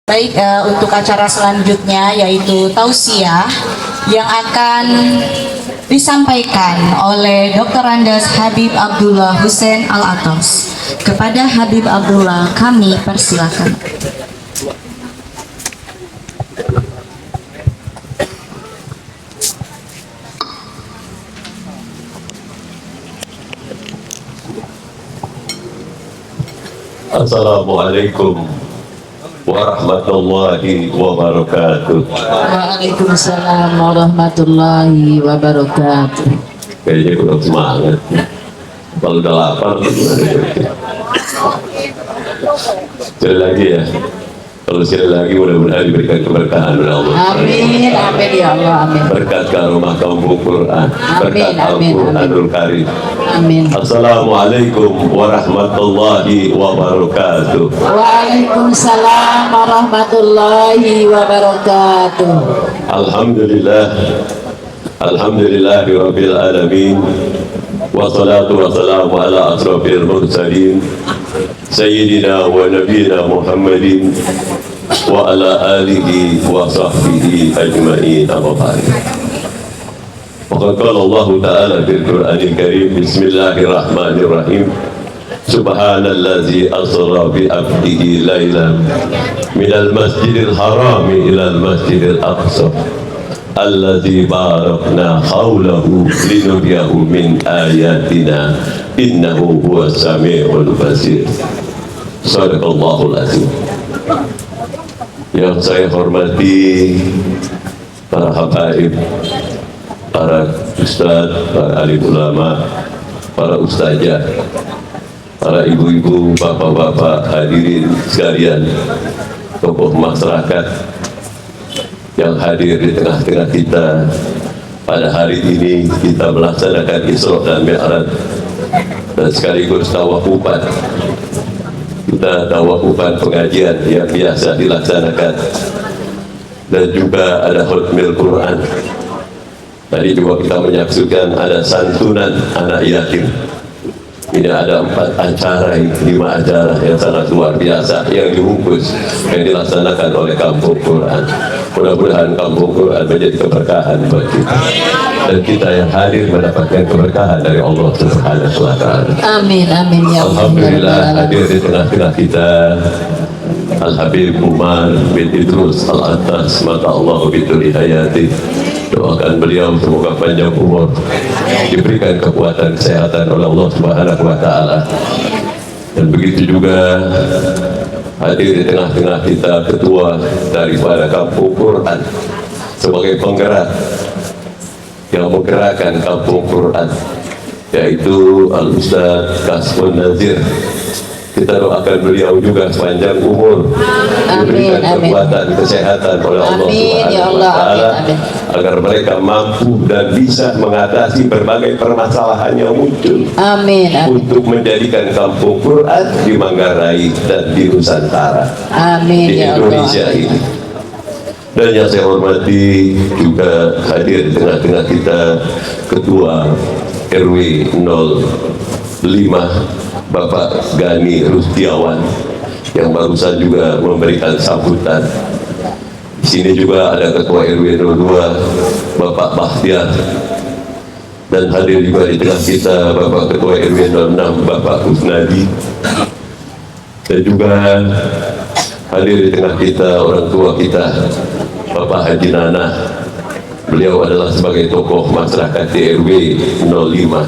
Baik, untuk acara selanjutnya yaitu tausiah yang akan disampaikan oleh Dr. Andes Habib Abdullah Hussein Al-Atos. Kepada Habib Abdullah kami persilakan. Assalamualaikum warahmatullahi wabarakatuh. Waalaikumsalam warahmatullahi wabarakatuh. Kayaknya kurang semangat. Kalau udah lapar, sekali lagi ya. Kalau sekali lagi mudah-mudahan diberikan keberkahan oleh Allah. Amin, amin ya Allah, amin. Berkat karomah kampung Quran, berkat Amin, amin, Al-Quranul Karim. Amin. Assalamualaikum warahmatullahi wabarakatuh. Waalaikumsalam warahmatullahi wabarakatuh. Alhamdulillah, alhamdulillahirabbil alamin. Wassalatu wassalamu ala asrofil mursalin Sayyidina wa nabiyina Muhammadin wa ala alihi wa sahbihi ajma'in amma ba'd. Faqad qala Allah ta'ala fil Qur'anil Karim bismillahirrahmanirrahim Subhanallazi asra bi 'abdihi lailan minal masjidil harami ilal masjidil aqsa alladzi barakna haulahu linuriyahu min ayatina innahu huwas samiul basir. Sadaqallahul azim. Yang saya hormati para habaib, para ustaz, para alim ulama, para ustazah, para ibu-ibu, bapak-bapak, hadirin sekalian, tokoh masyarakat yang hadir di tengah-tengah kita pada hari ini. Kita melaksanakan Isra dan Mi'raj dan sekaligus tawafufan. Kita tawafufan pengajian yang biasa dilaksanakan dan juga ada khutmil Quran. Tadi juga kita menyaksikan ada santunan anak yatim. Ini ada 4 acara, 5 acara yang sangat luar biasa yang dibungkus, yang dilaksanakan oleh Kampung Quran. Mudah-mudahan Kampung Quran menjadi keberkahan bagi kita dan kita yang hadir mendapatkan keberkahan dari Allah Subhanahu wa Ta'ala. Amin, amin ya Allah. Alhamdulillah hadir di tengah-tengah kita Al-Habib Umar bin Idrus Al-Atas, maka Allah bituli hayati. Doakan beliau semoga panjang umur, diberikan kekuatan kesehatan oleh Allah Subhanahu wa Ta'ala. Dan begitu juga hadir di tengah-tengah kita ketua daripada Kampung Quran sebagai penggerak yang menggerakkan Kampung Quran, yaitu Al-Ustaz Kasbun Nazir. Kita doakan beliau juga sepanjang umur, diberikan kekuatan kesehatan oleh Allah Subhanahu wa Ta'ala, agar mereka mampu dan bisa mengatasi berbagai permasalahan yang muncul. Amin, amin. Untuk menjadikan Kampung Quran di Manggarai dan di Nusantara, Amin di ya Indonesia Allah. ini. Dan yang saya hormati juga hadir di tengah-tengah kita Ketua RW 05 Bapak Gani Rustiawan yang barusan juga memberikan sambutan. Di sini juga ada Ketua RW 02 Bapak Bahtiar, dan hadir juga di tengah kita Bapak Ketua RW 06 Bapak Kusnadi, dan juga hadir di tengah kita orang tua kita Bapak Haji Nana. Beliau adalah sebagai tokoh masyarakat di RW 05.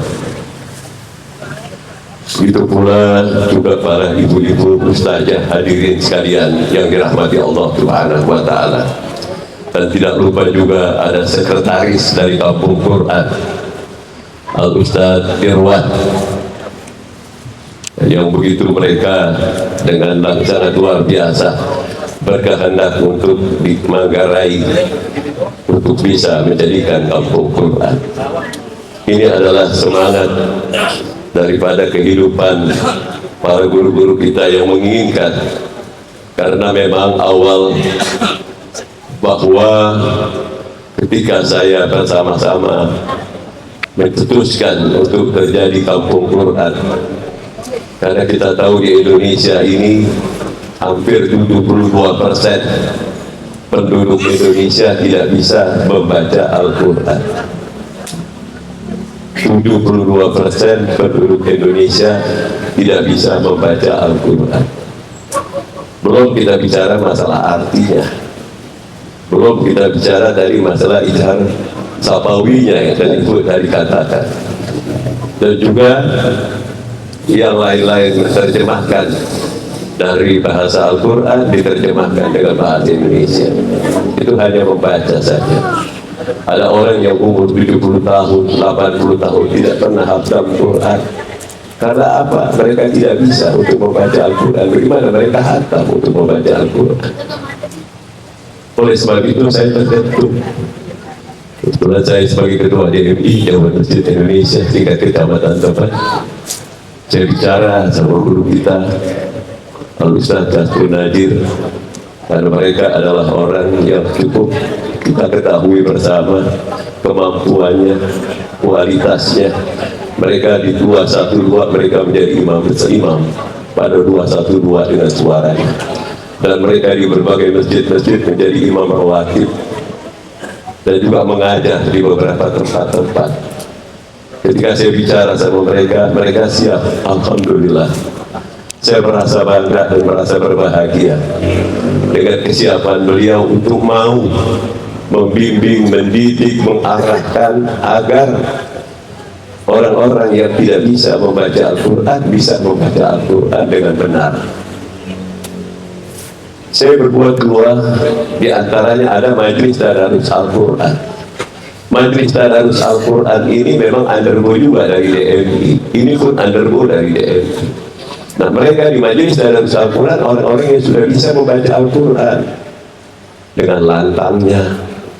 Begitu pula juga para ibu-ibu ustazah hadirin sekalian yang dirahmati Allah Subhanahu wa Ta'ala. Dan tidak lupa juga ada sekretaris dari Kampung Quran, Al-Ustaz Irwan, yang begitu mereka dengan sangat luar biasa berkehendak untuk di Manggarai untuk bisa menjadikan Kampung Quran. Ini adalah semangat daripada kehidupan para guru-guru kita yang menginginkan, karena memang awal bahwa ketika saya bersama-sama mencetuskan untuk terjadi Kampung Quran, karena kita tahu di Indonesia ini hampir 72% penduduk Indonesia tidak bisa membaca Al-Quran. 72% penduduk Indonesia tidak bisa membaca Al-Quran. Belum kita bicara masalah artinya, belum kita bicara dari masalah ijazah sapawinya yang tadi dikatakan, dan juga yang lain-lain diterjemahkan dari bahasa Al-Quran diterjemahkan dengan bahasa Indonesia. Itu hanya membaca saja. Ada orang yang umur 70 tahun, 80 tahun tidak pernah hafal Quran. Karena apa? Mereka tidak bisa untuk membaca Al-Quran. Bagaimana mereka hafal untuk membaca Al-Quran? Oleh sebab itu saya tertentu. Kebetulan saya sebagai ketua DMI Dewan Masjid Indonesia tingkat kecamatan tempat, saya bicara sama guru kita Al-Ustaz Kasbul Nadir, karena mereka adalah orang yang cukup kita ketahui bersama kemampuannya, kualitasnya. Mereka di 212 mereka menjadi imam pada 212 dengan suaranya, dan mereka di berbagai masjid-masjid menjadi imam rawatib dan juga mengajar di beberapa tempat-tempat. Ketika saya bicara sama mereka, mereka siap. Alhamdulillah, saya merasa bangga dan merasa berbahagia dengan kesiapan beliau untuk mau membimbing, mendidik, mengarahkan agar orang-orang yang tidak bisa membaca Al-Quran bisa membaca Al-Quran dengan benar. Saya berbuat dua, di antaranya ada Majelis Tadarus Al-Quran. Majelis Tadarus Al-Quran ini memang undergo juga dari DMI. Ini pun undergo dari DMI. Nah, mereka di Majelis Tadarus Al-Quran orang-orang yang sudah bisa membaca Al-Quran dengan lantangnya,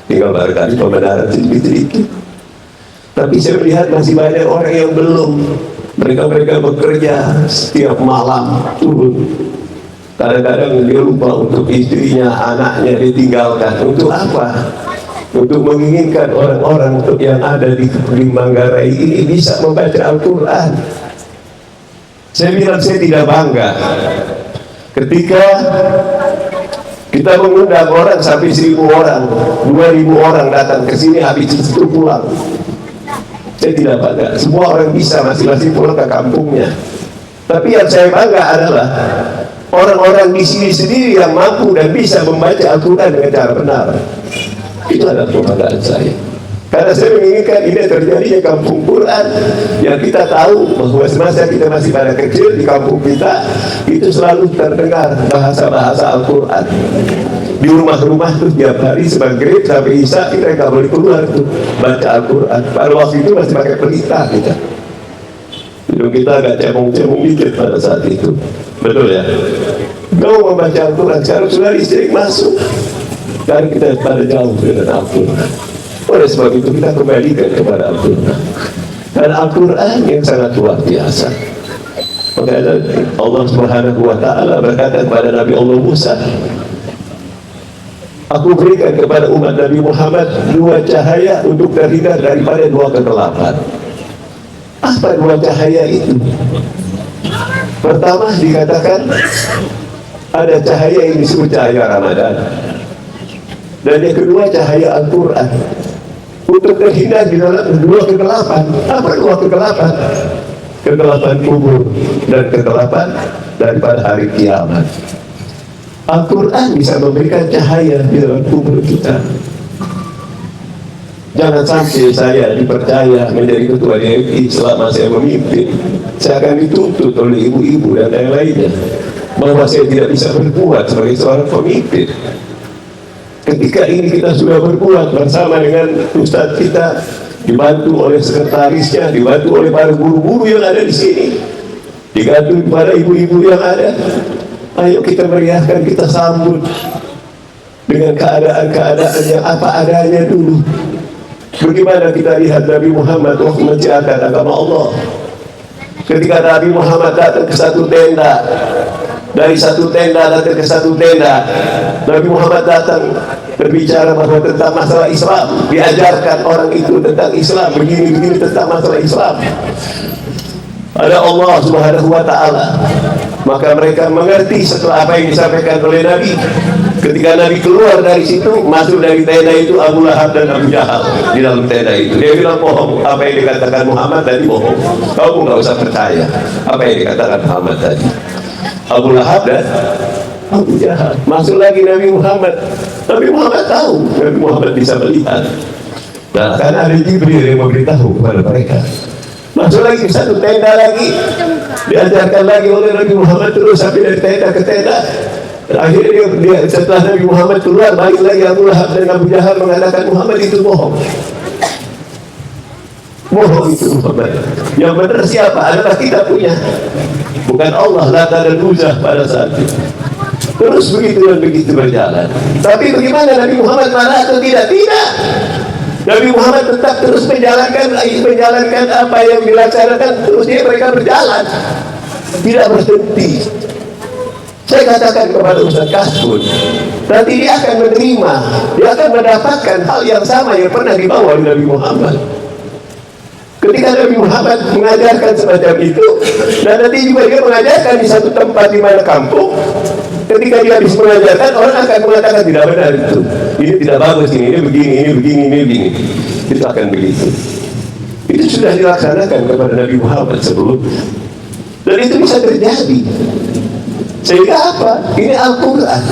tinggal barangkali pembenaran sedikit-sedikit. Tapi saya melihat masih banyak orang yang belum. Mereka bekerja setiap malam turun. Kadang-kadang dia lupa untuk istrinya, anaknya ditinggalkan. Untuk apa? Untuk menginginkan orang-orang yang ada di Manggarai ini bisa membaca Al-Quran. Saya bilang saya tidak bangga ketika kita mengundang orang sampai 1.000 orang, 2.000 orang datang ke sini, habis itu pulang. Saya tidak bangga. Semua orang bisa masing-masing pulang ke kampungnya. Tapi yang saya bangga adalah orang-orang di sini sendiri yang mampu dan bisa membaca Al-Quran dengan cara benar. Itu adalah kebanggaan saya. Karena saya menginginkan ini terjadinya kampung Quran yang kita tahu bahwa semasa kita masih pada kecil di kampung kita itu selalu terdengar bahasa-bahasa Al-Quran. Di rumah-rumah tuh tiap hari maghrib sampai isya kita nggak boleh keluar tuh baca Al-Quran. Pada waktu itu masih pakai pelita kita. Hidung kita agak cemong-cemong dikit pada saat itu. Betul ya? Mau membaca Al-Quran sekarang sudah sering masuk. Dan kita pada jauh dengan Al-Quran. Oleh sebab itu kita kembalikan kepada Al-Quran. Dan Al-Quran yang sangat luar biasa. Maka Allah Subhanahu wa Ta'ala berkata kepada Nabi Allah Musa, aku berikan kepada umat Nabi Muhammad 2 cahaya untuk terhindar daripada 2 kegelapan. Apa 2 cahaya itu? Pertama dikatakan ada cahaya yang disebut cahaya Ramadan, dan yang kedua cahaya Al-Quran, untuk terhindar di dalam 2 kegelapan. Apa 2 kegelapan? Kegelapan kubur dan kegelapan daripada hari kiamat. Al-Quran bisa memberikan cahaya di dalam kubur kita. Jangan sampai saya dipercaya menjadi ketua DMI selama saya memimpin, saya akan dituntut oleh ibu-ibu dan yang lainnya bahwa saya tidak bisa berbuat sebagai seorang pemimpin. Ketika ini kita sudah berbuat bersama dengan Ustadz kita, dibantu oleh sekretarisnya, dibantu oleh para guru-guru yang ada di sini, dibantu kepada ibu-ibu yang ada. Ayo kita meriahkan, kita sambut dengan keadaan-keadaan yang apa adanya dulu. Bagaimana kita lihat Nabi Muhammad waktu menjalankan agama Allah. Ketika Nabi Muhammad datang ke satu tenda, dari satu tenda datang ke satu tenda, Nabi Muhammad datang berbicara bahwa tentang masalah Islam, diajarkan orang itu tentang Islam, begini-begini tentang masalah Islam. ada Allah Subhanahu wa Ta'ala. Maka mereka mengerti setelah apa yang disampaikan oleh Nabi. Ketika Nabi keluar dari situ, masuk dari tenda itu Abu Lahab dan Abu Jahal di dalam tenda itu. Dia bilang, bohong, apa yang dikatakan Muhammad tadi bohong. Kamu nggak usah percaya apa yang dikatakan Muhammad tadi. Abu Lahab dan Abu Jahal. Masuk lagi Nabi Muhammad. Nabi Muhammad tahu, Nabi Muhammad bisa melihat. Nah, karena ada Jibril yang memberitahu kepada mereka. Masuk lagi satu tenda lagi, diajarkan lagi oleh Nabi Muhammad terus sampai dari tenda ke tenda. Akhirnya dia setelah Nabi Muhammad keluar, balik lagi Abu Lahab dan Abu Jahal mengatakan Muhammad itu bohong. Bohong itu Muhammad. Yang benar siapa? Adalah kita punya, bukan Allah, Lata dan Uzza pada saat itu. Terus begitu dan begitu berjalan. Tapi bagaimana Nabi Muhammad marah atau tidak? Tidak. Nabi Muhammad tetap terus menjalankan apa yang dilaksanakan. Terus mereka berjalan, tidak berhenti. Saya katakan kepada Ustaz Kasbun, nanti dia akan menerima, dia akan mendapatkan hal yang sama yang pernah dibawa oleh Nabi Muhammad. Ketika Nabi Muhammad mengajarkan semacam itu, dan nanti juga dia mengajarkan di satu tempat di mana kampung. Ketika dia habis mengajarkan, orang akan mengatakan tidak benar itu. Ini tidak bagus, ini begini, ini begini, ini begini. Itu akan begitu. Itu sudah dilaksanakan kepada Nabi Muhammad sebelumnya. Dan itu bisa terjadi. Sehingga apa? Ini Al-Quran.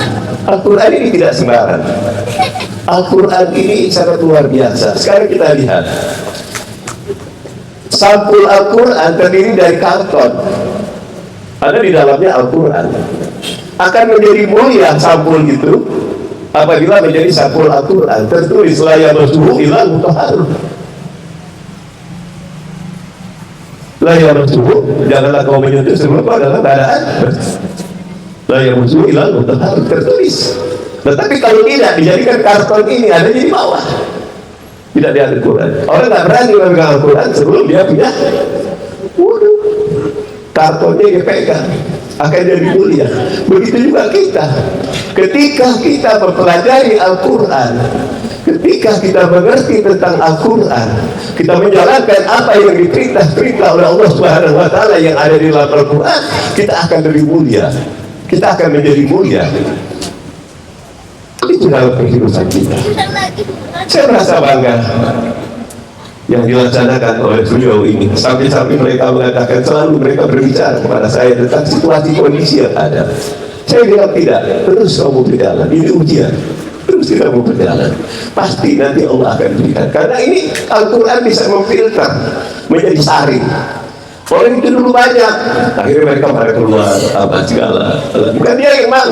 Al-Quran ini tidak sembarang. Al-Quran ini sangat luar biasa. Sekarang kita lihat. Sampul Al-Quran terdiri dari karton. Ada di dalamnya Al-Quran. Akan menjadi mulia sampul itu apabila menjadi sampul Al-Quran. Tertulis la yamassuhu illa mutahharun. La yamassuhu, janganlah kau menyentuh sebelum kau dalam keadaan bersih. La yamassuhu illa mutahharun, tertulis. Tetapi kalau tidak dijadikan karton ini ada di bawah, tidak di Al-Quran. Orang tak berani memegang Al-Quran sebelum dia punya wudu. Kartonnya dia pegang, akan jadi mulia. Begitu juga kita. Ketika kita mempelajari Al-Quran, ketika kita mengerti tentang Al-Quran, kita menjalankan apa yang diperintah oleh Allah Subhanahu wa Ta'ala yang ada di dalam Al-Quran, kita akan lebih mulia. Kita akan menjadi mulia. Itu dalam kehidupan kita. Saya merasa bangga yang dilaksanakan oleh beliau ini. Sampai-sampai mereka mengatakan, selalu mereka berbicara kepada saya tentang situasi kondisi yang ada. Saya bilang tidak, terus kamu berjalan. Ini ujian, terus kamu berjalan. Pasti nanti Allah akan berikan. Karena ini Al-Quran bisa memfilter menjadi saring. Orang itu dulu banyak, akhirnya mereka pada keluar apa segala. Bukan dia yang mau,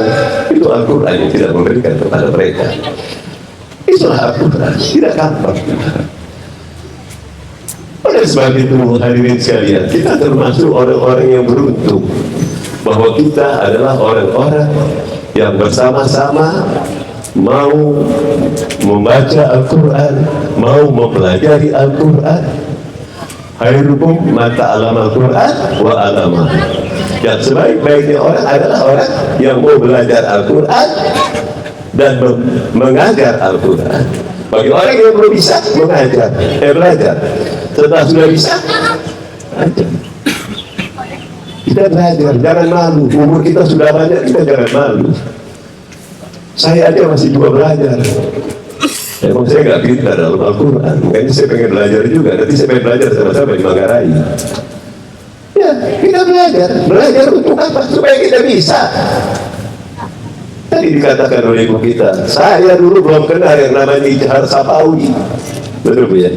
itu Al-Quran yang tidak memberikan kepada mereka. Itulah Al-Quran, tidak gampang. Oleh sebab itu hadirin sekalian, kita termasuk orang-orang yang beruntung bahwa kita adalah orang-orang yang bersama-sama mau membaca Al-Quran, mau mempelajari Al-Quran. Khairukum man ta'allama Al-Quran wa 'allamahu. Yang sebaik-baiknya orang adalah orang yang mau belajar Al-Quran dan mengajar Al-Quran. Bagi orang yang belum bisa mengajar, belajar. Setelah sudah bisa, ajar. Kita belajar, jangan malu. Umur kita sudah banyak, kita jangan malu. Saya aja masih juga belajar. Emang saya nggak pintar dalam Al-Quran, makanya saya pengen belajar juga. Nanti saya pengen belajar sama-sama di Manggarai. Ya, kita belajar untuk apa? Supaya kita bisa. Tadi dikatakan oleh ibu kita, saya dulu belum kenal yang namanya Ijhar Safawi. Betul ya?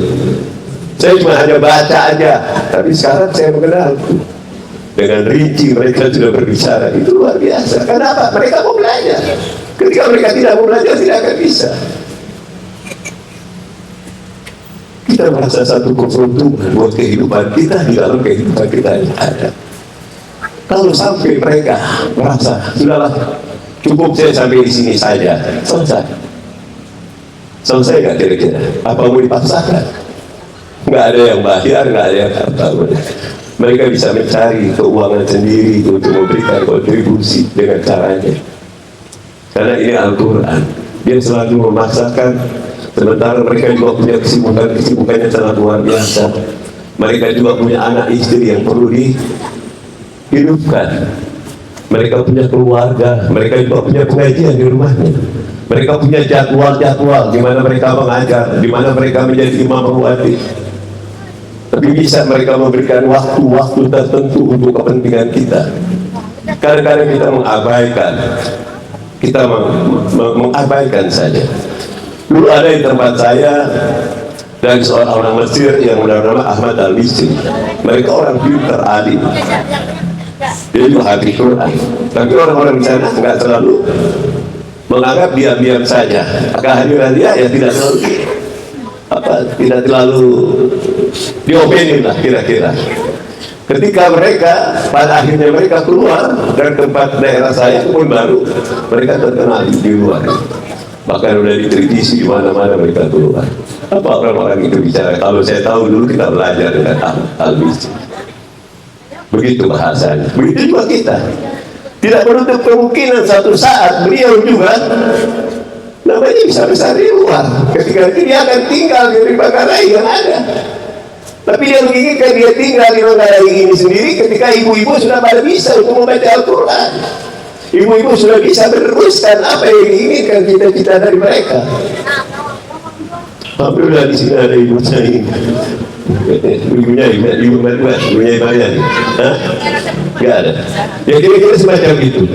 Saya cuma hanya baca aja, tapi sekarang saya mengenal. Dengan rinci mereka sudah berbicara, itu luar biasa. Kenapa? Mereka mau belajar. Ketika mereka tidak mau belajar, tidak akan bisa. Kita merasa satu keuntungan buat kehidupan kita di dalam kehidupan kita yang ada. Kalau sampai mereka merasa sudahlah, cukup saya sampai di sini saja, selesai nggak kira-kira? Apa mau dipaksakan? Nggak ada yang bayar, nggak ada yang apa. Mereka bisa mencari keuangan sendiri untuk memberikan kontribusi dengan caranya. Karena ini Al-Quran, dia selalu memaksakan. Sementara mereka juga punya kesibukan-kesibukannya sangat luar biasa. Mereka juga punya anak istri yang perlu dihidupkan. Mereka punya keluarga, mereka juga punya pengajian di rumahnya. Mereka punya jadwal-jadwal di mana mereka mengajar, di mana mereka menjadi imam rawatib. Tapi bisa mereka memberikan waktu-waktu tertentu untuk kepentingan kita. Kadang-kadang kita mengabaikan saja. Dulu ada di tempat saya dari seorang orang Mesir yang bernama Ahmad Al-Misri. Mereka orang pintar, alim. Dia juga hafiz Quran. Tapi orang-orang di sana nggak terlalu menganggap diam-diam saja. Kehadiran dia ya tidak terlalu diomelin lah kira-kira. Ketika mereka pada akhirnya mereka keluar dari tempat daerah saya pun baru mereka terkenal di luar. Bahkan udah dikritisi di mana-mana mereka keluar. Apa orang-orang itu bicara? Kalau saya tahu dulu kita belajar dengan Al-Misri. Begitu bahasanya. Begitu juga kita. Tidak menutup kemungkinan satu saat beliau juga namanya bisa besar di luar. Ketika itu dia akan tinggal di Bangkarai yang ada. Tapi dia menginginkan dia tinggal di Bangkarai ini sendiri ketika ibu-ibu sudah pada bisa untuk membaca Al-Quran. Ibu-ibu sudah bisa meneruskan apa yang diinginkan cita-cita dari mereka. Alhamdulillah di sini ada ibu saya ini. Ibunya Ibayan. Gak ada. Ya kira-kira semacam itu.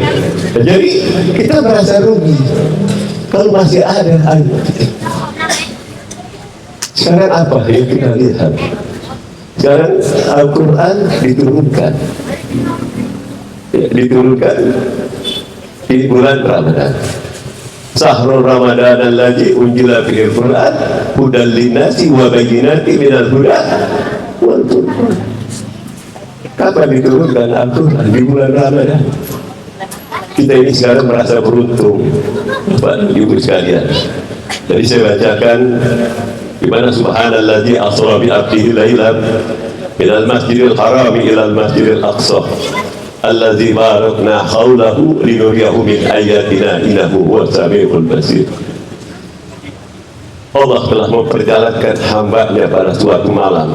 Jadi kita merasa rugi kalau masih ada. Sekarang apa yang kita lihat? Sekarang Al-Quran diturunkan. Diturunkan di bulan Ramadan. Sahrul Ramadan alladzi unzila fihi al-Qur'an hudan lin-nasi wa bayyinatin minal huda wal furqan. Kapan diturunkan Al-Quran? Di bulan Ramadan. Kita ini sekarang merasa beruntung, Bapak Ibu sekalian. Jadi saya bacakan di mana subhanalladzi asra bi 'abdihi lailan minal masjidil harami ilal masjidil aqsa alladzi barakna haulahu linuriyahu min ayatina innahu huwas samiul basir. Allah telah memperjalankan hamba-Nya pada suatu malam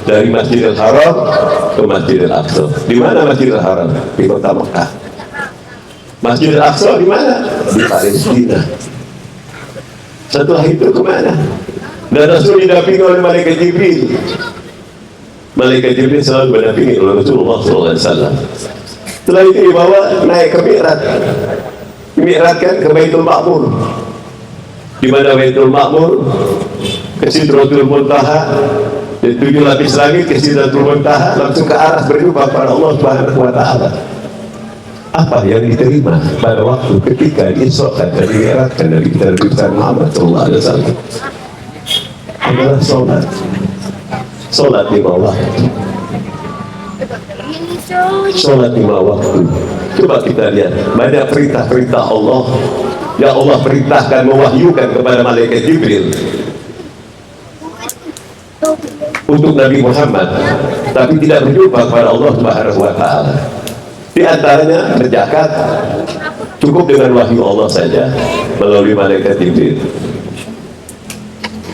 dari Masjidil Haram ke Masjidil Aqsa. Di mana Masjidil Haram? Di kota Mekah. Masjidil Aqsa di mana? Di Palestina. Setelah itu kemana? Dan Rasul didampingi oleh Malaikat Jibril. Malaikat Jibril selalu mendampingi oleh Rasulullah SAW. Setelah itu dibawa naik ke Mi'raj. Dimi'rajkan ke Baitul Ma'mur. Di mana Baitul Ma'mur ke Sidratul Muntaha, di 7 lapis langit ke Sidratul Muntaha, langsung ke aras berjumpa pada Allah Subhanahu wa Ta'ala. Apa yang diterima pada waktu ketika diisrakan dan dimi'rajkan dari kita Nabi Muhammad sallallahu alaihi wasallam adalah salat lima waktu. Salat lima waktu. Coba kita lihat banyak perintah-perintah Allah yang Allah perintahkan mewahyukan kepada Malaikat Jibril untuk Nabi Muhammad, tapi tidak berjumpa kepada Allah Subhanahu wa Ta'ala. Di antaranya berzakat cukup dengan wahyu Allah saja melalui Malaikat Jibril.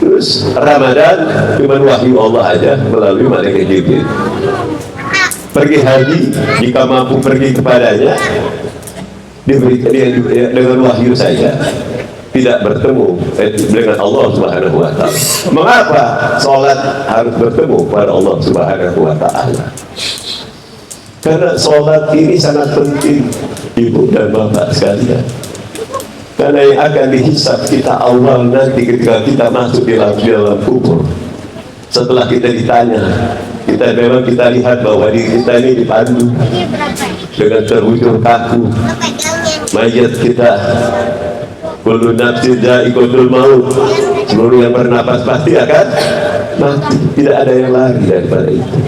Terus Ramadan cuma wahyu Allah aja melalui Malaikat Jibril. Pergi haji jika mampu pergi kepadanya diberikan dia dengan wahyu saja, tidak bertemu dengan Allah Subhanahu wa Ta'ala. Mengapa sholat harus bertemu pada Allah Subhanahu wa Ta'ala? Karena sholat ini sangat penting, Ibu dan Bapak sekalian. Karena yang akan dihisab kita awal nanti ketika kita masuk di dalam kubur. Setelah kita ditanya, kita lihat bahwa diri kita ini dipandu dengan terbujur kaku. Mayat kita, kullu nafsin dha'iqatul maut, seluruh yang bernapas pasti akan mati. Tidak ada yang lari daripada itu.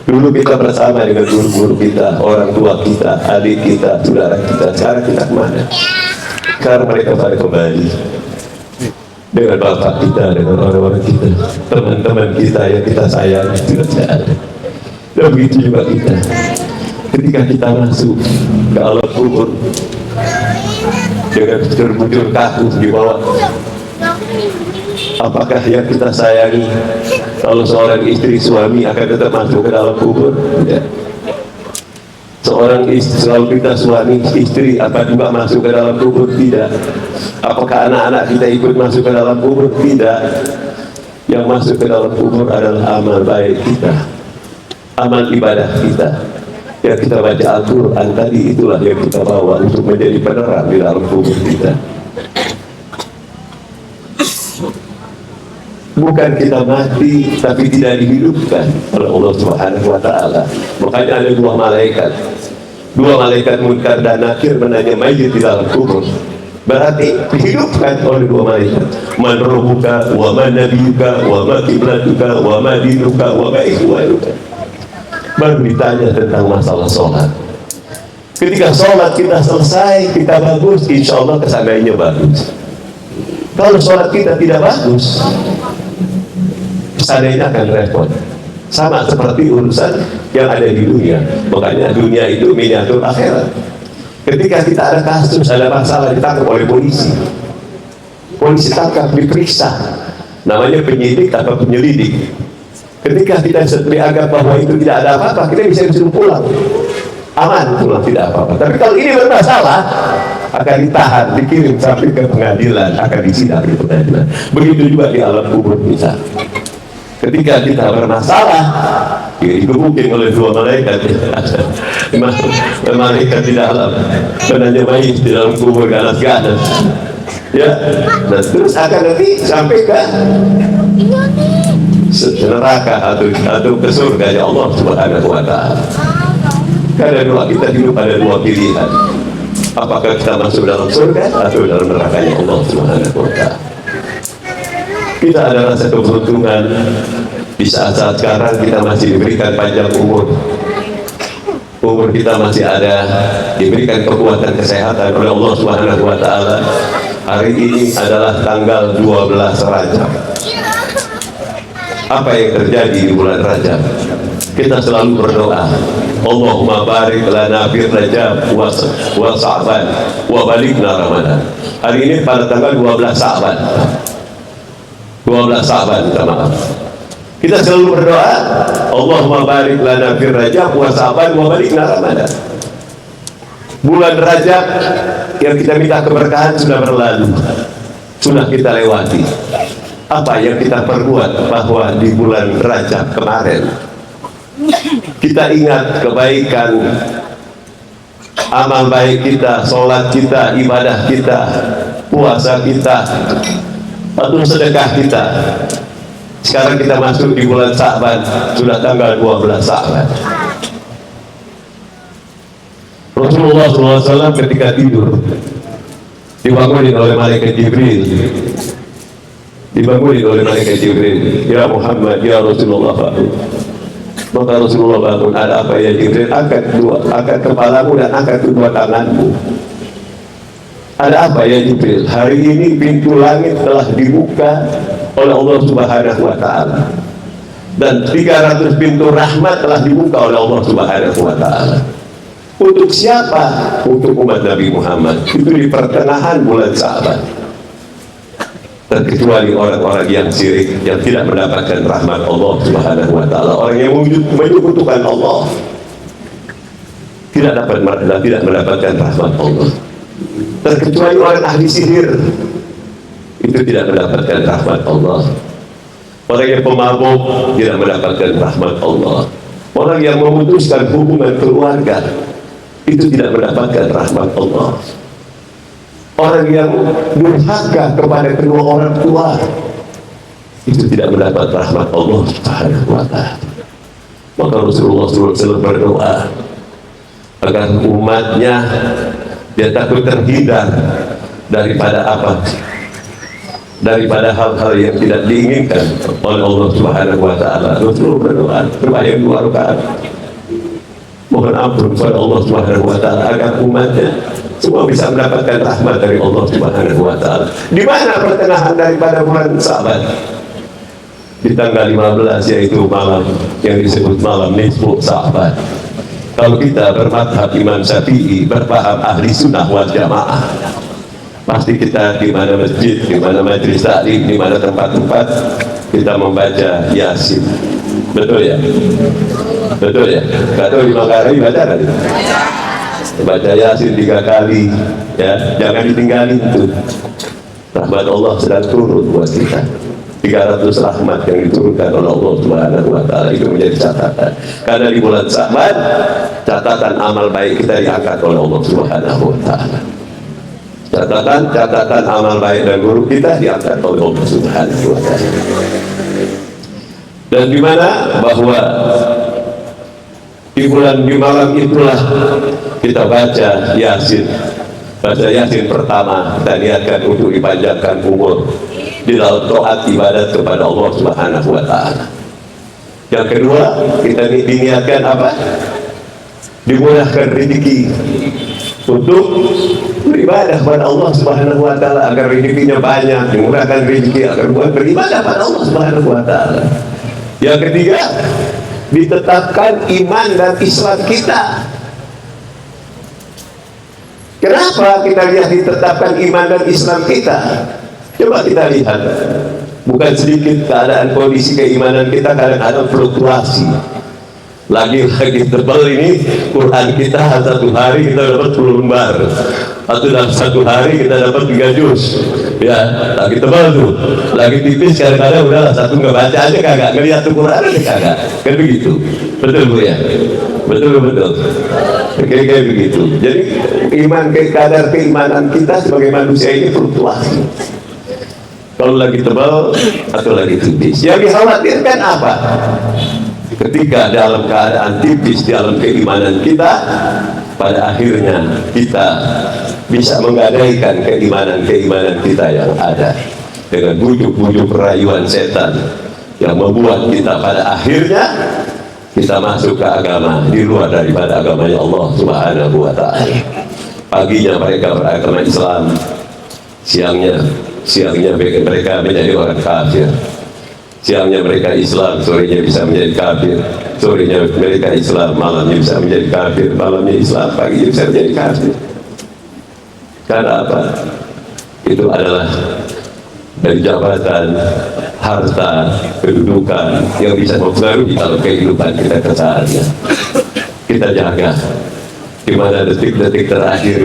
Dulu kita bersama dengan guru-guru kita, orang tua kita, adik kita, saudara kita. Sekarang kita kemana? Sekarang mereka pada kembali dengan bapak kita, dengan orang-orang kita, teman-teman kita yang kita sayang sudah tidak ada. Dan begitu juga kita. Ketika kita masuk ke alam kubur dengan terbujur kaku di bawah, apakah yang kita sayangi Kalau seorang istri suami akan tetap masuk ke dalam kubur? Tidak. Seorang istri, kalau kita suami istri apa juga masuk ke dalam kubur? Tidak. Apakah anak-anak kita ikut masuk ke dalam kubur? Tidak. Yang masuk ke dalam kubur adalah amal baik kita, amal ibadah kita. Yang kita baca Al-Quran tadi, itulah yang kita bawa untuk menjadi penerang di dalam kubur kita. Bukan kita mati tapi tidak dihidupkan oleh Allah Subhanahu wa Ta'ala. Makanya ada dua malaikat Munkar dan Nakir menanya mayit di dalam kubur. Berarti dihidupkan oleh dua malaikat. Man rabbuka wa man nabiyuka wa ma qiblatuka wa ma dinuka wa ma ikhwanuka. Baru ditanya tentang masalah sholat. Ketika sholat kita selesai, kita bagus, insya Allah kesananya bagus. Kalau sholat kita tidak bagus, kesananya akan repot. Sama seperti urusan yang ada di dunia. Makanya dunia itu miniatur akhirat. Ketika kita ada kasus, ada masalah, ditangkap oleh polisi. Polisi tangkap, diperiksa. Namanya penyidik atau penyelidik. Ketika kita dianggap bahwa itu tidak ada apa-apa, kita bisa disuruh pulang. Aman, pulang tidak apa-apa. Tapi kalau ini bermasalah, akan ditahan, dikirim sampai ke pengadilan, akan disidang di pengadilan. Begitu juga di alam kubur kita. Ketika kita bermasalah, digebukin oleh dua malaikat. Malaikat di dalam, menanya mayit di dalam kubur ganas-ganas. Ya, dan terus akan nanti sampai ke neraka atau ke surga ya Allah Subhanahu wa Ta'ala. Karena kita hidup ada dua pilihan. Apakah kita masuk dalam surga atau dalam nerakanya Allah Subhanahu wa Ta'ala. Kita ada rasa keberuntungan di saat-saat sekarang kita masih diberikan panjang umur. Umur kita masih ada, diberikan kekuatan kesehatan oleh Allah Subhanahu wa Ta'ala. Hari ini adalah tanggal 12 Rajab. Apa yang terjadi di bulan Rajab? Kita selalu berdoa, Allahumma barik lana fi Rajab wa Sa'ban wa balighna Ramadan. Hari ini pada tanggal 12 Sa'ban. 12 Sa'ban, minta maaf. Kita selalu berdoa, Allahumma barik lana fi Rajab wa Sa'ban wa balighna Ramadan. Bulan Rajab yang kita minta keberkahan sudah berlalu, sudah kita lewati. Apa yang kita perbuat bahwa di bulan Rajab kemarin kita ingat kebaikan, amal baik kita, sholat kita, ibadah kita, puasa kita, atau sedekah kita. Sekarang kita masuk di bulan Sa'ban, sudah tanggal 12 Sa'ban. Rasulullah SAW ketika tidur dibangunin oleh malaikat Jibril. Dibangunin oleh malaikat Jibril, ya Muhammad, ya Rasulullah bangun. Maka Rasulullah bangun, ada apa ya Jibril? Angkat kepalamu dan angkat kedua tanganmu. Ada apa ya Jibril? Hari ini pintu langit telah dibuka oleh Allah Subhanahu wa Ta'ala, dan 300 pintu rahmat telah dibuka oleh Allah Subhanahu wa Ta'ala. Untuk siapa? Untuk umat Nabi Muhammad. Itu di pertengahan bulan Sa'ban. Terkecuali orang-orang yang syirik, yang tidak mendapatkan rahmat Allah Subhanahu wa Ta'ala. Orang yang menyekutukan Allah tidak mendapatkan rahmat Allah. Terkecuali orang ahli sihir, itu tidak mendapatkan rahmat Allah. Orang yang pemabuk tidak mendapatkan rahmat Allah. Orang yang memutuskan hubungan keluarga, itu tidak mendapatkan rahmat Allah. Orang yang durhaka kepada kedua orang tua, itu tidak mendapat rahmat Allah Subhanahu wa Ta'ala. Maka Rasulullah SAW berdoa agar umatnya dia takut terhindar daripada apa? Daripada hal-hal yang tidak diinginkan oleh Allah Subhanahu wa Ta'ala. Rasulullah berdoa berbayang 2 rakaat, mohon ampun kepada Allah Subhanahu wa Ta'ala agar umatnya semua bisa mendapatkan rahmat dari Allah Subhanahu wa Ta'ala. Di mana pertengahan daripada bulan Sa'ban? Di tanggal 15, yaitu malam yang disebut malam nisfu Sa'ban. Kalau kita bermadhab Imam Syafi'i, berpaham ahli sunnah wal jamaah, pasti kita di mana masjid, di mana majelis taklim, di mana tempat-tempat kita membaca Yasin. Betul ya? Betul ya? Gak tahu di Manggarai baca kan? Baca Yasin 3 kali, ya, jangan ditinggalin tuh. Rahmat Allah sedang turun buat kita. 300 rahmat yang diturunkan oleh Allah Subhanahu wa Ta'ala, itu menjadi catatan. Karena di bulan Sya'ban, catatan amal baik kita diangkat oleh Allah Subhanahu wa Ta'ala. Catatan amal baik dan buruk kita diangkat oleh Allah Subhanahu wa Ta'ala. Dan di mana bahwa di malam itulah kita baca Yasin. Baca Yasin pertama kita niatkan untuk dipanjangkan umur di dalam taat ibadat kepada Allah Subhanahu wa Ta'ala. Yang kedua, kita diniatkan apa? Dimudahkan rezeki untuk beribadah kepada Allah Subhanahu wa Ta'ala, agar rezekinya banyak, dimudahkan rezeki agar buat beribadah kepada Allah Subhanahu wa Ta'ala. Yang ketiga, ditetapkan iman dan Islam kita. Kenapa kita lihat ditetapkan iman dan Islam kita? Coba kita lihat, bukan sedikit keadaan kondisi keimanan kita kadang-kadang fluktuasi. Lagi-lagi tebal ini Quran kita, 1 hari kita dapat 10 lembar, atau dalam 1 hari kita dapat 3 juz. Ya, lagi tebal tuh, lagi tipis kadang-kadang udahlah satu nggak baca aja kagak, ngeliat tuh Quran aja kagak, kan begitu. Betul Bu ya? Betul. Kayak begitu. Jadi kadar keimanan kita sebagai manusia ini fluktuasi. Kalau lagi tebal atau lagi tipis. Yang dikhawatirkan apa? Ketika dalam keadaan tipis dalam keimanan kita, pada akhirnya kita bisa menggadaikan keimanan kita yang ada dengan bujuk-bujuk rayuan setan yang membuat kita pada akhirnya kita masuk ke agama di luar daripada agamanya Allah Subhanahu wa Ta'ala. Paginya mereka beragama Islam, siangnya mereka menjadi orang kafir. Siangnya mereka Islam, sorenya bisa menjadi kafir. Sorenya mereka Islam, malamnya bisa menjadi kafir. Malamnya Islam, paginya bisa menjadi kafir. Karena apa? Itu adalah dari jabatan, harta, kedudukan yang bisa mempengaruhi dalam kehidupan kita keseharian. Kita jaga di mana detik-detik terakhir,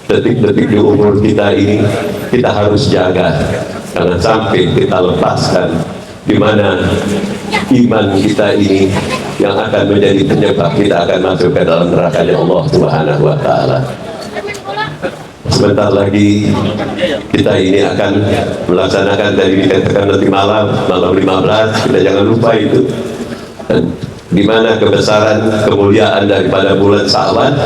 detik-detik di umur kita ini, kita harus jaga jangan sampai kita lepaskan di mana iman kita ini yang akan menjadi penyebab kita akan masuk ke dalam nerakanya Allah Subhanahu wa Ta'ala. Sebentar lagi kita ini akan melaksanakan dari dikatakan nanti malam 15, kita jangan lupa itu. Dan di mana kebesaran kemuliaan daripada bulan Sya'ban,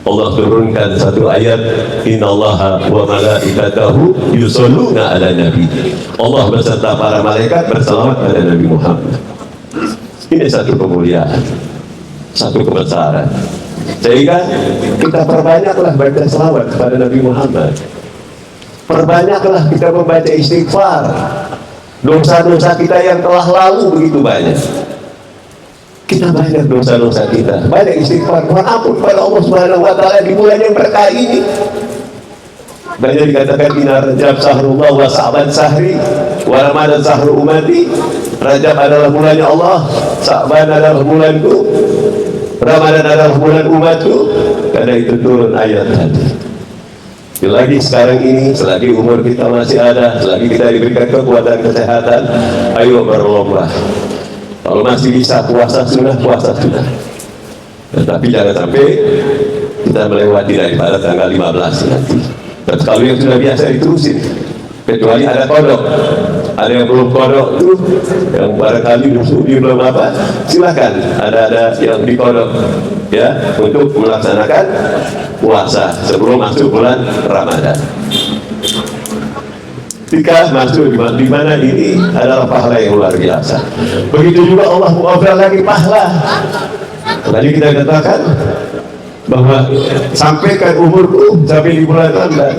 Allah turunkan satu ayat, innallaha wa malaikatahu yusholluna ala nabi. Allah beserta para malaikat berselawat pada Nabi Muhammad. Ini satu kemuliaan, satu kebesaran. Sehingga kita perbanyaklah baca selawat kepada Nabi Muhammad. Perbanyaklah kita membaca istighfar. Dosa-dosa kita yang telah lalu begitu banyak. Kita banyak dosa-dosa kita, banyak istighfar, mohon ampun pada Allah Subhanahu wa Ta'ala di bulan yang berkah ini. Banyak dikatakan inna Rajab sahrullah wa Sya'ban sahri wa Ramadan sahru umati. Rajab adalah bulannya Allah, Sya'ban adalah bulanku, Ramadan adalah bulan umatku. Karena itu turun ayat tadi. Lagi sekarang ini, selagi umur kita masih ada, selagi kita diberikan kekuatan kesehatan, ayo berlomba. Kalau masih bisa puasa sudah. Tetapi jangan sampai kita melewati daripada tanggal 15 nanti. Dan kalau yang sudah biasa diterusin, kecuali ada kodok, ada yang belum kodok itu, yang barangkali belum apa, silakan ada yang dikodok ya untuk melaksanakan puasa sebelum masuk bulan Ramadan. Ketika masuk di mana ini adalah pahala yang luar biasa. Begitu juga Allah mengobrol lagi pahala. Tadi kita katakan bahwa sampaikan umurku sampai di bulan Ramadan.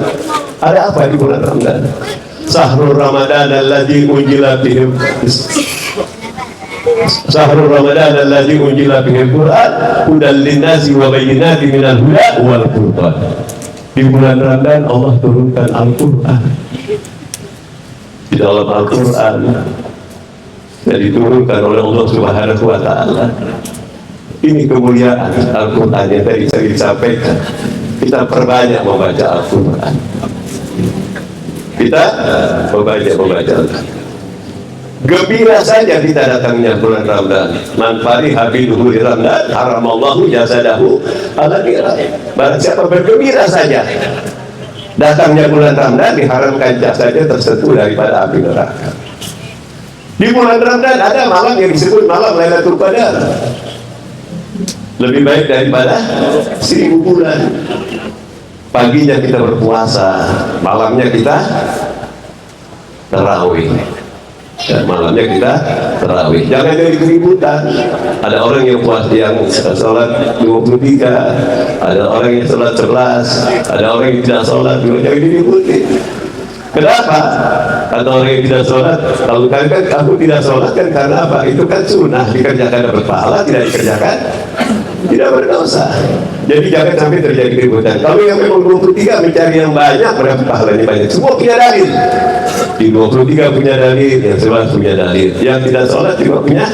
Ada apa di bulan Ramadan? Sahrul Ramadan alladzi unjila fihi Sahrul Ramadan alladzi unjila fihi Al-Qur'an hudan lin-nasi wa bayyinatin minal huda wal furqan. Di bulan Ramadan Allah turunkan Al-Qur'an. di dalam Al-Quran yang diturunkan oleh Allah Subhanahu wa Ta'ala. Ini kemuliaan Al-Quran yang tadi saya disampaikan. Kita perbanyak membaca Al-Quran. Kita membaca. Gembira saja kita datangnya bulan Ramadan. Man fariha bi duhuri Ramadan, haramallahu jasadahu ala nar. Barang siapa bergembira saja datangnya bulan Ramadan, diharamkan jasadnya tersentuh daripada api neraka. Di bulan Ramadan ada malam yang disebut malam Lailatul Qadar. Lebih baik daripada 1000 bulan. Paginya kita berpuasa, malamnya kita tarawih. Dan malamnya kita tarawih. Jangan jadi keributan. Ada orang yang sholat 23, ada orang yang sholat 11, ada orang yang tidak sholat. Jangan diributin. Kenapa? Kata orang yang tidak sholat, kalau kan aku tidak sholat kan karena apa? Itu kan sunnah, dikerjakan berpahala, tidak dikerjakan tidak berdosa. Jadi jangan sampai terjadi keributan. Kalau yang memang 23 mencari yang banyak, berapa pahalanya banyak. Semua punya dalil. Di 23 punya dalil, yang 11 punya dalil. Yang tidak sholat juga punya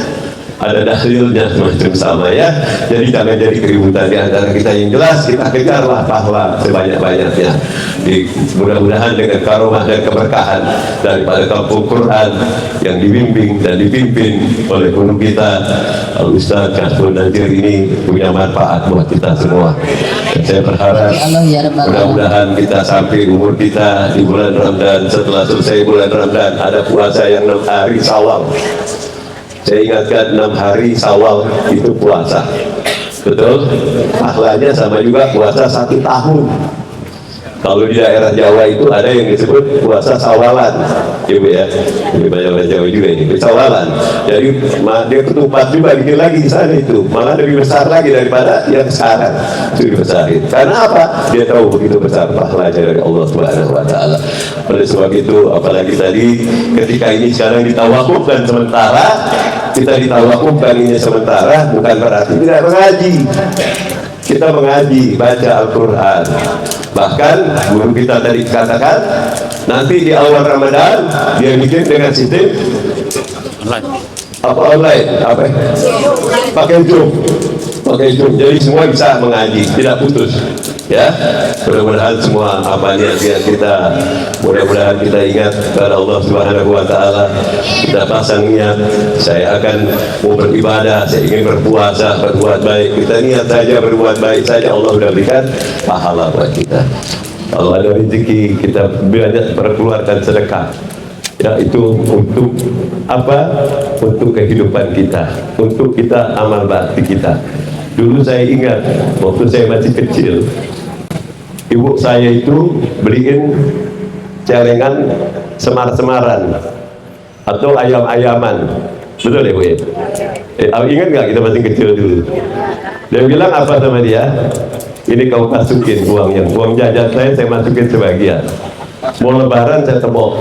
ada dalilnya, macam sama ya. Jadi jangan jadi keributan di antara kita. Yang jelas kita kejarlah pahala sebanyak-banyaknya. Mudah-mudahan dengan karomah dan keberkahan daripada kampung Quran yang dibimbing dan dipimpin oleh guru kita Al-Ustaz Kasbul Najir ini punya manfaat buat kita semua. Dan saya berharap mudah-mudahan kita sampai umur kita di bulan Ramadan, setelah selesai bulan Ramadan ada puasa yang 6 hari Syawal. Saya ingatkan 6 hari Syawal itu puasa. Betul? Pahalanya sama juga puasa 1 tahun. Kalau di daerah Jawa itu ada yang disebut puasa sawalan, ibu ya. Ini banyak orang Jawa juga ini, sawalan. Jadi dia ketupat juga bikin lagi di sana itu, malah lebih besar lagi daripada yang sekarang itu dibesarin. Karena apa? Dia tahu begitu besar pahalanya dari Allah Subhanahu Wa Taala. Oleh sebab itu, apalagi tadi ketika ini sekarang ditawakufkan sementara, kita ditawakufkan ini sementara, bukan berarti tidak mengaji. Kita mengaji, baca Al-Quran. Bahkan guru kita tadi katakan nanti di awal Ramadan dia bikin dengan sistem online pakai Zoom, jadi semua bisa mengaji, tidak putus ya. Mudah-mudahan semua apa niat kita, mudah-mudahan kita ingat kepada Allah Subhanahu Wa Taala. Kita pasang niat, saya akan mau beribadah, saya ingin berpuasa, berbuat baik. Kita niat saja berbuat baik saja, Allah sudah berikan pahala buat kita. Kalau ada rezeki kita banyak perkeluarkan sedekah. Ya, itu untuk apa? Untuk kehidupan kita, untuk kita amal bakti kita. Dulu saya ingat waktu saya masih kecil, ibu saya itu beliin celengan semar-semaran atau ayam-ayaman. Betul ya Bu ya? Ingat nggak kita masih kecil dulu? Dia bilang apa sama dia? Ini kau masukin uangnya, uang jajan saya masukin sebagian. Mau lebaran saya tebok,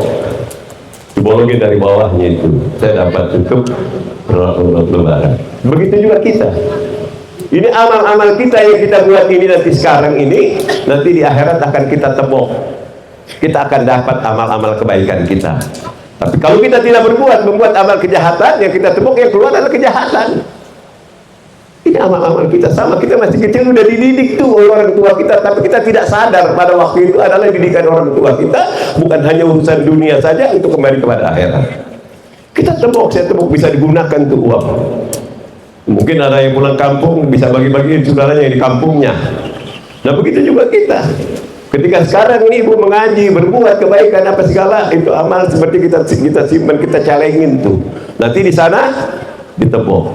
dibolongin dari bawahnya itu, saya dapat untuk lebaran. Begitu juga kita. Ini amal-amal kita yang kita buat ini nanti sekarang ini, nanti di akhirat akan kita tebok. Kita akan dapat amal-amal kebaikan kita. Tapi kalau kita tidak membuat amal kejahatan, yang kita tebok yang keluar adalah kejahatan. Ini amal-amal kita sama, kita masih kecil udah dididik tuh oleh orang tua kita, tapi kita tidak sadar pada waktu itu adalah didikan orang tua kita, bukan hanya urusan dunia saja, untuk kembali kepada akhirat. Kita tebok, saya tebok bisa digunakan tuh uang. Mungkin ada yang pulang kampung bisa bagi-bagiin saudaranya yang di kampungnya. Nah begitu juga kita. Ketika sekarang ini ibu mengaji, berbuat kebaikan apa segala, itu amal seperti kita simpan, kita calengin tuh. Nanti di sana ditebok.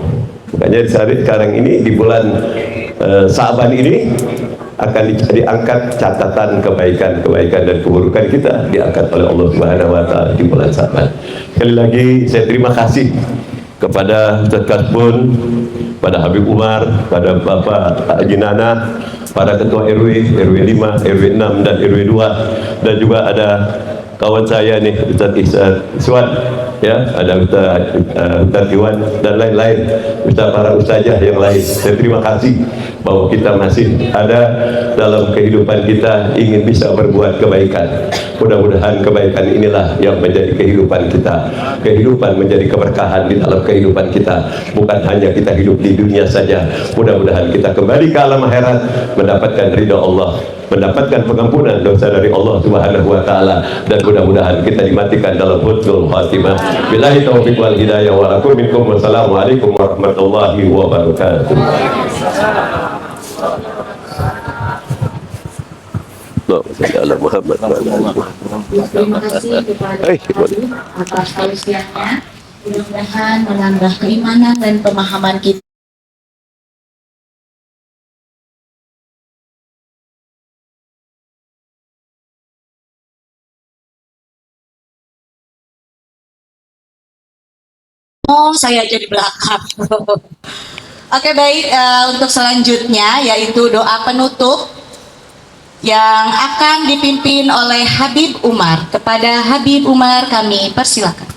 Makanya sekarang ini di bulan Sa'ban ini akan diangkat catatan kebaikan dan keburukan kita, diangkat oleh Allah Subhanahu Wa Taala di bulan Sa'ban. Sekali lagi saya terima kasih kepada Ustaz Kasbul, pada Habib Umar, pada Bapak Haji Nana, pada Ketua RW 5, RW 6 dan RW 2, dan juga ada kawan saya nih Ustaz Ihsan Iswan ya, ada Ustaz Iwan dan lain-lain, para ustazah yang lain. Saya terima kasih bahwa kita masih ada dalam kehidupan kita ingin bisa berbuat kebaikan. Mudah-mudahan kebaikan inilah yang menjadi kehidupan kita. Kehidupan menjadi keberkahan di dalam kehidupan kita. Bukan hanya kita hidup di dunia saja. Mudah-mudahan kita kembali ke alam akhirat mendapatkan ridha Allah, mendapatkan pengampunan dosa dari Allah Subhanahu wa taala, dan mudah-mudahan kita dimatikan dalam husnul khatimah. Billahi taufiq wal hidayah wa lakum minkum. Wassalamualaikum warahmatullahi wabarakatuh. Terima kasih kepada atas tausiahnya. Mudah-mudahan menambah keimanan dan pemahaman kita. Oh, saya aja di belakang. Oke, baik. Untuk selanjutnya yaitu doa penutup yang akan dipimpin oleh Habib Umar. Kepada Habib Umar kami persilakan.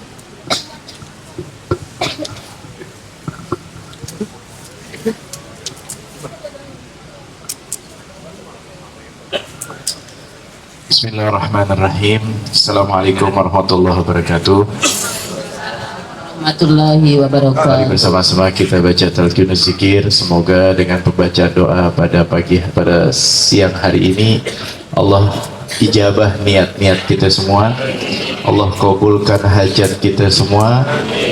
Bismillahirrahmanirrahim. Assalamualaikum warahmatullahi wabarakatuh. Warahmatullahi Mari wabarakatuh. bersama-sama kita baca talqinus zikir. Semoga dengan pembacaan doa pada siang hari ini Allah ijabah niat-niat kita semua. Allah kabulkan hajat kita semua,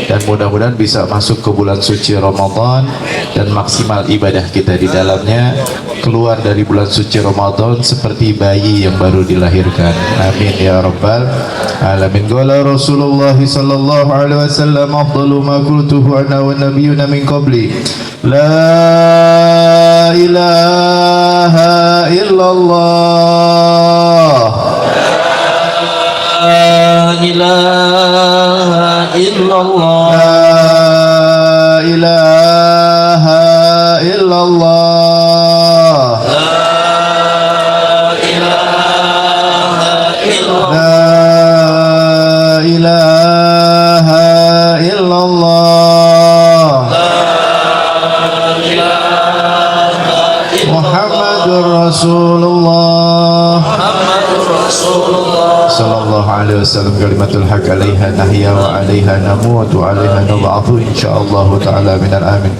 dan mudah-mudahan bisa masuk ke bulan suci Ramadan dan maksimal ibadah kita di dalamnya, keluar dari bulan suci Ramadan seperti bayi yang baru dilahirkan. Amin ya rabbal alamin. Qala Rasulullah sallallahu alaihi wasallam, afdalu ma qultuhu ana wan nabiyyuna min qabli, la ilaha illallah, La ilaha illallah, la ilaha illallah, La ilaha illallah, la ilaha illallah, Muhammadur Rasulullah Rasulullah sallallahu alaihi wasallam. Kalimatul haq alaiha nahya wa alaiha namut wa alaiha nub'athu insyaallah ta'ala minal amin.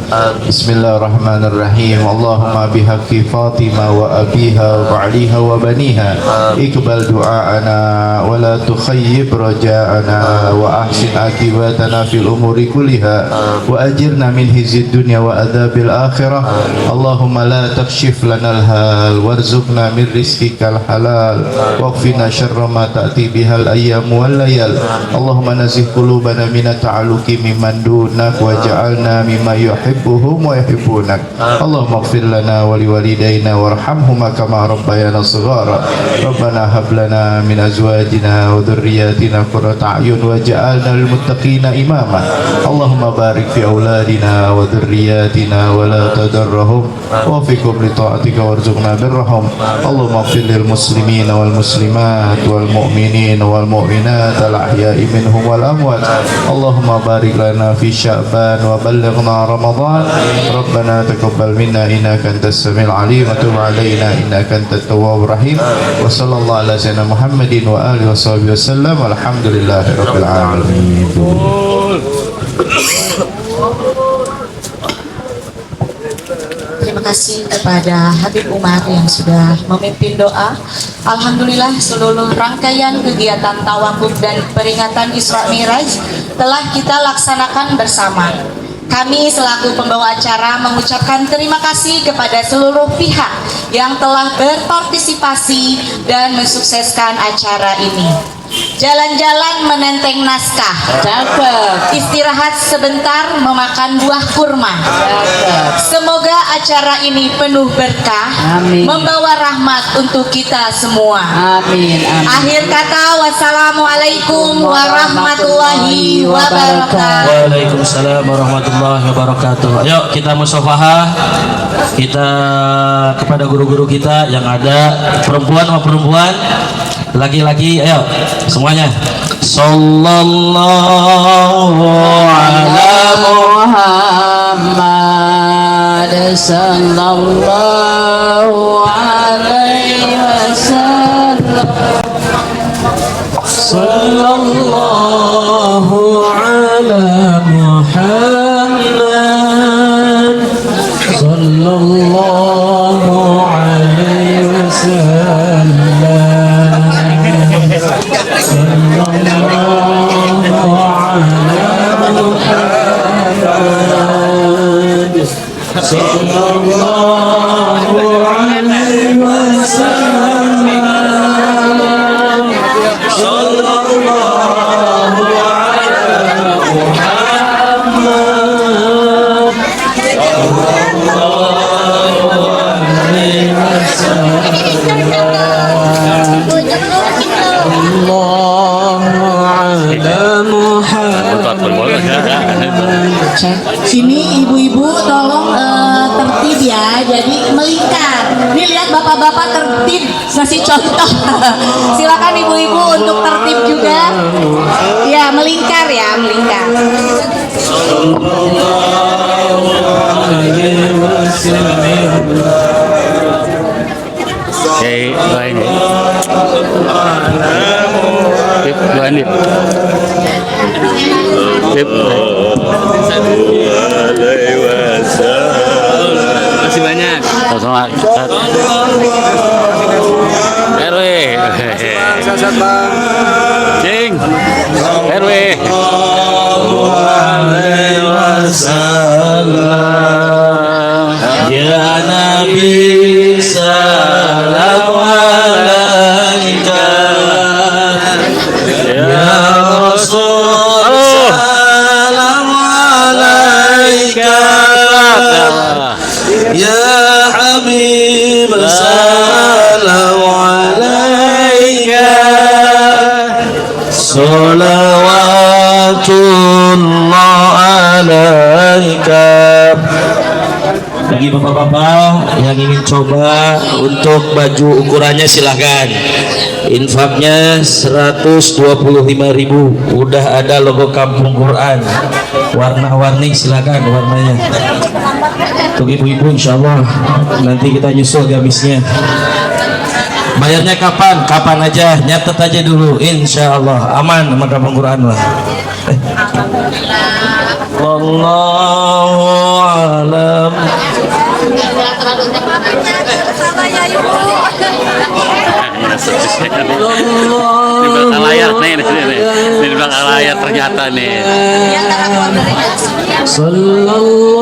Bismillahirrahmanirrahim. Allahumma bihaqqi Fatimah wa abiha wa ba'liha wa baniha iqbal du'aana wa la tukhayyib raja'ana wa ahsin akibatana fil umuri kulliha wa ajirna min hizyid dunya wa adzabil akhirah. Allahumma la takshif lana al-hal warzuqna min rizqikal halal waqfina syarra ma ta'ti bihal ayyam wal layal. Allahumma nazih qulubana min ta'alluqi mimman dunak waj'alna mimma yuhibbuhum wa yuhibbunak. Allahumma ighfir lana wa liwalidayna warhamhuma kama rabbayana shighara. Rabbana hab lana min azwajina wa dhurriyyatina qurrata a'yun waj'alna lil muttaqina imama. Allahumma barik fi auladina wa dhurriyyatina wa la tadarrahum wa fikum li ta'atika warzuqna birrahum. Allahumma ighfir lil muslimina wal muslimat wal mu'minin wal mu'minat al ahya'i minhum wal amwat. Allahumma barik lana fi sya'ban wa ballighna ramadan. Rabbana taqabbal minna innaka antas samiul alim wa tub alaina innaka antat tawwabur rahim. Wa sallallahu ala sayyidina Muhammadin wa alihi washabihi wasallam. Alhamdulillahi rabbil alamin. Terima kasih kepada Habib Umar yang sudah memimpin doa. Alhamdulillah seluruh rangkaian kegiatan tawakuf dan peringatan Isra Mi'raj telah kita laksanakan bersama. Kami selaku pembawa acara mengucapkan terima kasih kepada seluruh pihak yang telah berpartisipasi dan mensukseskan acara ini. Jalan-jalan menenteng naskah, Cakep. istirahat sebentar memakan buah kurma. Semoga acara ini penuh berkah, Amin. membawa rahmat untuk kita semua. Amin. Amin. Akhir kata, wassalamualaikum warahmatullahi wabarakatuh. Waalaikumsalam warahmatullahi wabarakatuh. Ayo kita musafahah, kita kepada guru-guru kita yang ada, perempuan sama perempuan, laki-laki, ayo semuanya sallallahu ala Muhammad sallallahu alaihi wasallam. sallallahu ala Muhammad sallallahu alaihi wasallam. Sini ibu-ibu tolong tertib ya, jadi melingkar. Ini lihat bapak-bapak tertib, kasih contoh. Silakan ibu-ibu untuk tertib juga. Ya, melingkar ya, melingkar. Baik. Dua nih. Masih banyak. RW. Cing. RW. Ya Nabi salam alaika, ya Rasul salam alaika, ya Habib salam alaika, salawatullah alaika. Bagi bapak-bapak yang ingin coba untuk baju ukurannya silahkan. Infaknya 125.000. Udah ada logo Kampung Quran. Warna-warni silahkan warnanya. Untuk ibu-ibu insyaallah nanti kita nyusul gamisnya. Bayarnya kapan? Kapan aja, nyatet aja dulu. Insyaallah aman sama Kampung Quran lah. Wallahu alam. Di belakang layar nih, di belakang layar ternyata nih. Sallallahu